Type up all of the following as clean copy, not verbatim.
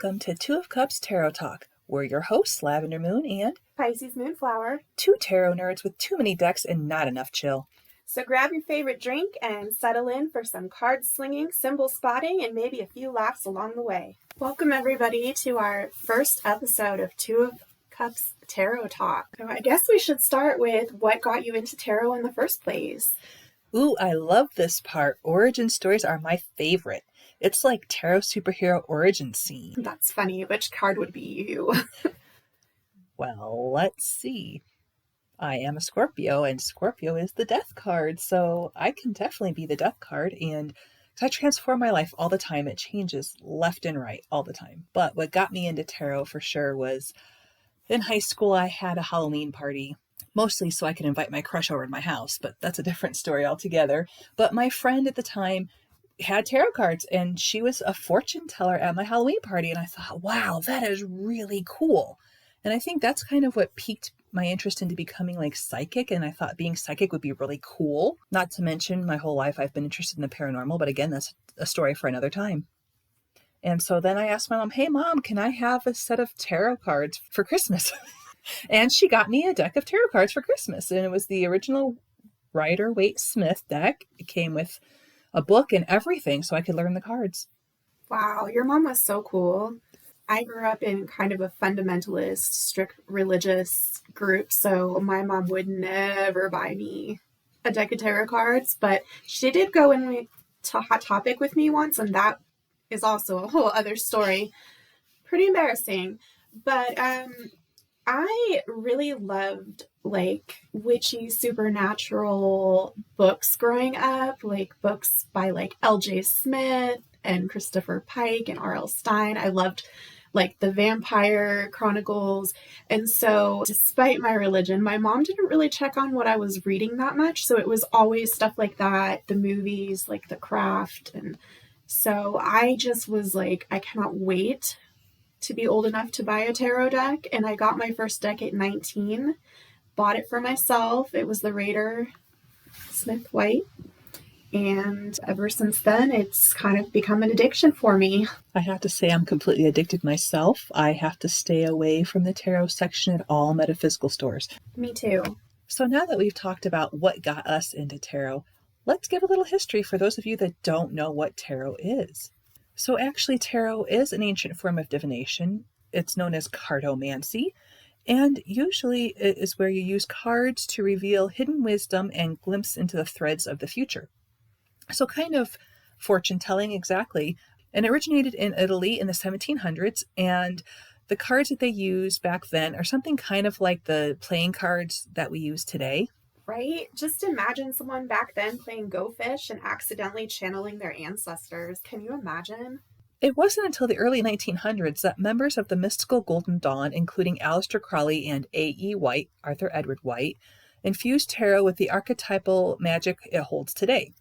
Welcome to Two of Cups Tarot Talk. We're your hosts, Lavender Moon and Pisces Moonflower. Two tarot nerds with too many decks and not enough chill. So grab your favorite drink and settle in for some card slinging, symbol spotting, and maybe a few laughs along the way. Welcome everybody to our first episode of Two of Cups Tarot Talk. So I guess we should start with what got you into tarot in the first place. Ooh, I love this part. Origin stories are my favorite. It's like tarot superhero origin scene. That's funny. Which card would be you? Well, let's see. I am a Scorpio, and Scorpio is the death card, so I can definitely be the death card, and I transform my life all the time. It changes left and right all the time. But what got me into tarot for sure was in high school, I had a Halloween party, mostly so I could invite my crush over to my house, but that's a different story altogether. But my friend at the time had tarot cards, and she was a fortune teller at my Halloween party, and I thought, wow, that is really cool. And I think that's kind of what piqued my interest into becoming like psychic, and I thought being psychic would be really cool. Not to mention my whole life I've been interested in the paranormal, but again, that's a story for another time. And so then I asked my mom, hey mom, can I have a set of tarot cards for Christmas? And she got me a deck of tarot cards for Christmas, and it was the original Rider-Waite-Smith deck. It came with a book and everything so I could learn the cards. Wow, your mom was so cool. I grew up in kind of a fundamentalist, strict religious group, so my mom would never buy me a deck of tarot cards, but she did go into Hot Topic with me once, and that is also a whole other story. Pretty embarrassing, but I really loved like witchy supernatural books growing up, like books by like L.J. Smith and Christopher Pike and R.L. Stein. I loved like the Vampire Chronicles. And so despite my religion, my mom didn't really check on what I was reading that much. So it was always stuff like that, the movies, like The Craft. And so I just was like, I cannot wait to be old enough to buy a tarot deck. And I got my first deck at 19, bought it for myself. It was the Rider-Smith White. And ever since then, it's kind of become an addiction for me. I have to say I'm completely addicted myself. I have to stay away from the tarot section at all metaphysical stores. Me too. So now that we've talked about what got us into tarot, let's give a little history for those of you that don't know what tarot is. So actually, tarot is an ancient form of divination. It's known as cartomancy, and usually it is where you use cards to reveal hidden wisdom and glimpse into the threads of the future. So kind of fortune telling, exactly. And it originated in Italy in the 1700s. And the cards that they used back then are something kind of like the playing cards that we use today. Right? Just imagine someone back then playing Go Fish and accidentally channeling their ancestors. Can you imagine? It wasn't until the early 1900s that members of the mystical Golden Dawn, including Aleister Crowley and A.E. White, Arthur Edward White, infused tarot with the archetypal magic it holds today.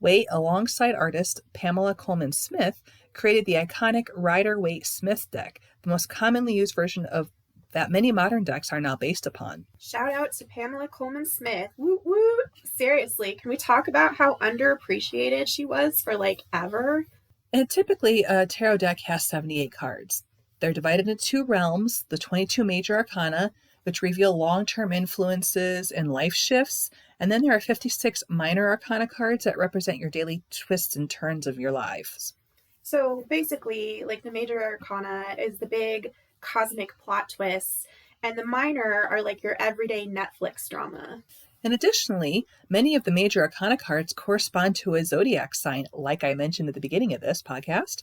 Waite, alongside artist Pamela Colman Smith, created the iconic Rider-Waite-Smith deck, the most commonly used version of that many modern decks are now based upon. Shout out to Pamela Colman Smith. Woot woot. Seriously, can we talk about how underappreciated she was for like ever? And typically a tarot deck has 78 cards. They're divided into two realms, the 22 major arcana, which reveal long-term influences and life shifts. And then there are 56 minor arcana cards that represent your daily twists and turns of your lives. So basically, like the major arcana is the big cosmic plot twists, and the minor are like your everyday Netflix drama. And additionally, many of the major arcana cards correspond to a zodiac sign, like I mentioned at the beginning of this podcast.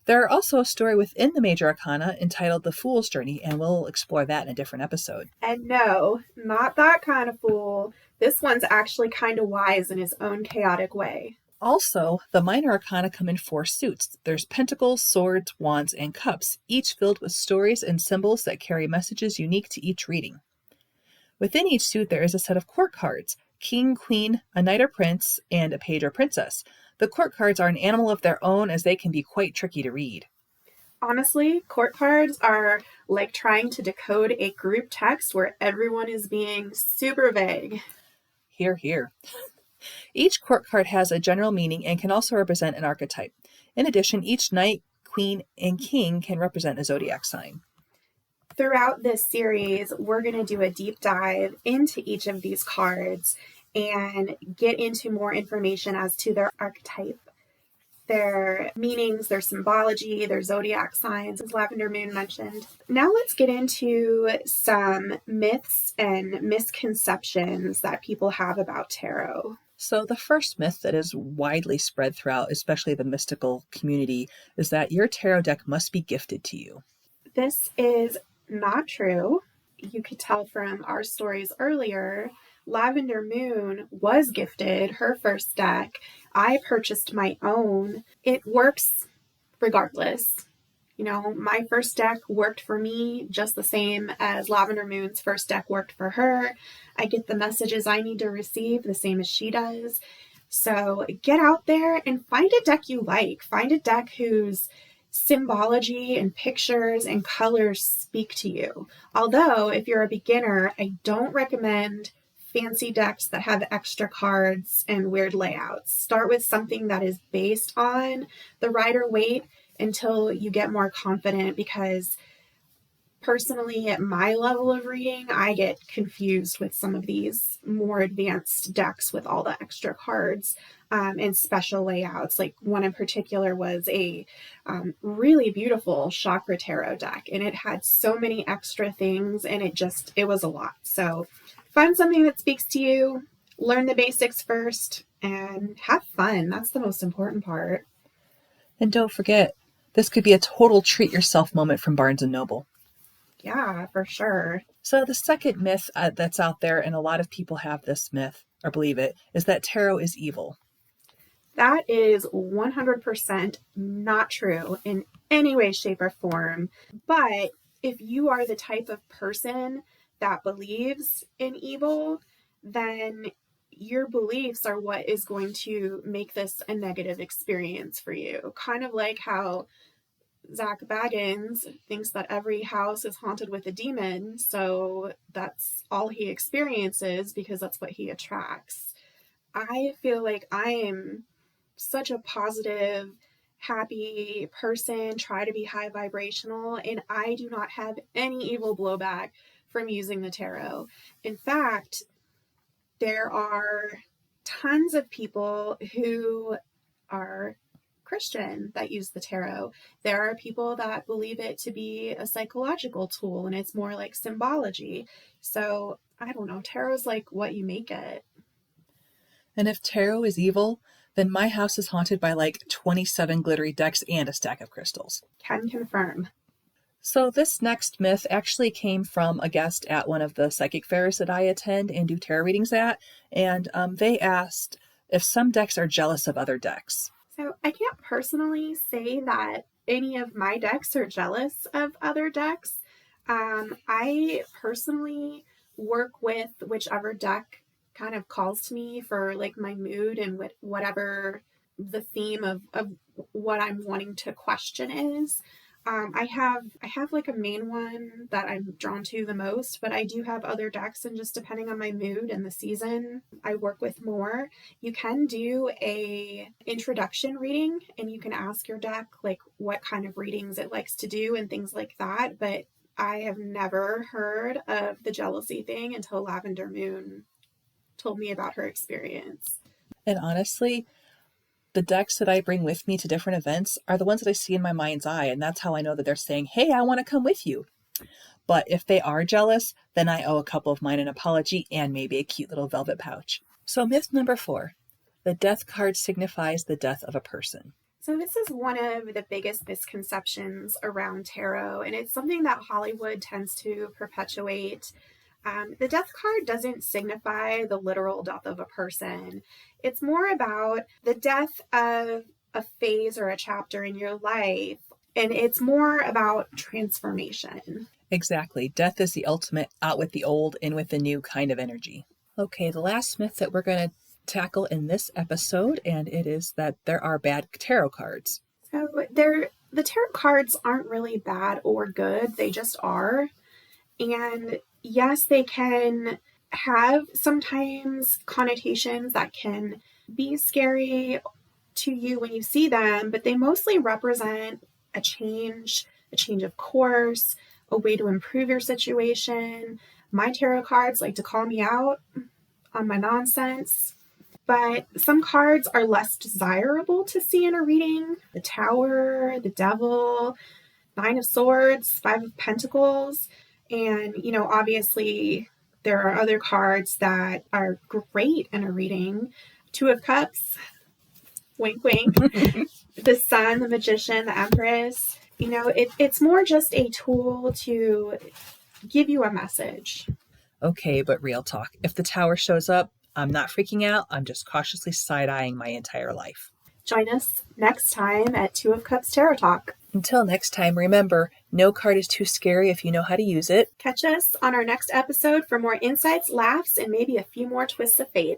There are also a story within the major arcana entitled The Fool's Journey, and we'll explore that in a different episode. And no, not that kind of fool. This one's actually kind of wise in his own chaotic way. Also, the minor arcana come in 4 suits. There's pentacles, swords, wands, and cups, each filled with stories and symbols that carry messages unique to each reading. Within each suit, there is a set of court cards, king, queen, a knight or prince, and a page or princess. The court cards are an animal of their own, as they can be quite tricky to read. Honestly, court cards are like trying to decode a group text where everyone is being super vague. Hear, hear. Each court card has a general meaning and can also represent an archetype. In addition, each knight, queen, and king can represent a zodiac sign. Throughout this series, we're going to do a deep dive into each of these cards and get into more information as to their archetype, their meanings, their symbology, their zodiac signs, as Lavender Moon mentioned. Now let's get into some myths and misconceptions that people have about tarot. So the first myth that is widely spread throughout, especially the mystical community, is that your tarot deck must be gifted to you. This is not true. You could tell from our stories earlier, Lavender Moon was gifted her first deck. I purchased my own. It works regardless. You know, my first deck worked for me just the same as Lavender Moon's first deck worked for her. I get the messages I need to receive the same as she does. So get out there and find a deck you like. Find a deck whose symbology and pictures and colors speak to you. Although, if you're a beginner, I don't recommend fancy decks that have extra cards and weird layouts. Start with something that is based on the Rider-Waite until you get more confident, because personally, at my level of reading, I get confused with some of these more advanced decks with all the extra cards and special layouts. Like one in particular was a really beautiful chakra tarot deck, and it had so many extra things, and it was a lot. So find something that speaks to you, learn the basics first, and have fun. That's the most important part. And don't forget, this could be a total treat yourself moment from Barnes & Noble. Yeah, for sure. So the second myth that's out there, and a lot of people have this myth or believe it, is that tarot is evil. That is 100% not true in any way, shape, or form. But if you are the type of person that believes in evil, then your beliefs are what is going to make this a negative experience for you. Kind of like how Zach Baggins thinks that every house is haunted with a demon, so that's all he experiences because that's what he attracts. I feel like I am such a positive, happy person, try to be high vibrational, and I do not have any evil blowback from using the tarot. In fact, there are tons of people who are Christian that use the tarot. There are people that believe it to be a psychological tool and it's more like symbology. So I don't know, tarot's like what you make it. And if tarot is evil, then my house is haunted by like 27 glittery decks and a stack of crystals. Can confirm. So this next myth actually came from a guest at one of the psychic fairs that I attend and do tarot readings at, and they asked if some decks are jealous of other decks. So I can't personally say that any of my decks are jealous of other decks. I personally work with whichever deck kind of calls to me for like my mood and whatever the theme of what I'm wanting to question is. I have like a main one that I'm drawn to the most, but I do have other decks, and just depending on my mood and the season, I work with more. You can do a introduction reading, and you can ask your deck like what kind of readings it likes to do and things like that. But I have never heard of the jealousy thing until Lavender Moon told me about her experience. And honestly, the decks that I bring with me to different events are the ones that I see in my mind's eye, and that's how I know that they're saying, hey, I want to come with you. But if they are jealous, then I owe a couple of mine an apology and maybe a cute little velvet pouch. So myth number 4, the death card signifies the death of a person. So this is one of the biggest misconceptions around tarot, and it's something that Hollywood tends to perpetuate. The death card doesn't signify the literal death of a person. It's more about the death of a phase or a chapter in your life, and it's more about transformation. Exactly. Death is the ultimate out with the old, in with the new kind of energy. Okay, the last myth that we're going to tackle in this episode, and it is that there are bad tarot cards. So the tarot cards aren't really bad or good. They just are. And yes, they can have sometimes connotations that can be scary to you when you see them, but they mostly represent a change of course, a way to improve your situation. My tarot cards like to call me out on my nonsense. But some cards are less desirable to see in a reading. The Tower, the Devil, Nine of Swords, Five of Pentacles. And, obviously there are other cards that are great in a reading. Two of Cups, wink, wink. The Sun, the Magician, the Empress. It's more just a tool to give you a message. Okay, but real talk. If the Tower shows up, I'm not freaking out. I'm just cautiously side-eyeing my entire life. Join us next time at Two of Cups Tarot Talk. Until next time, remember, no card is too scary if you know how to use it. Catch us on our next episode for more insights, laughs, and maybe a few more twists of fate.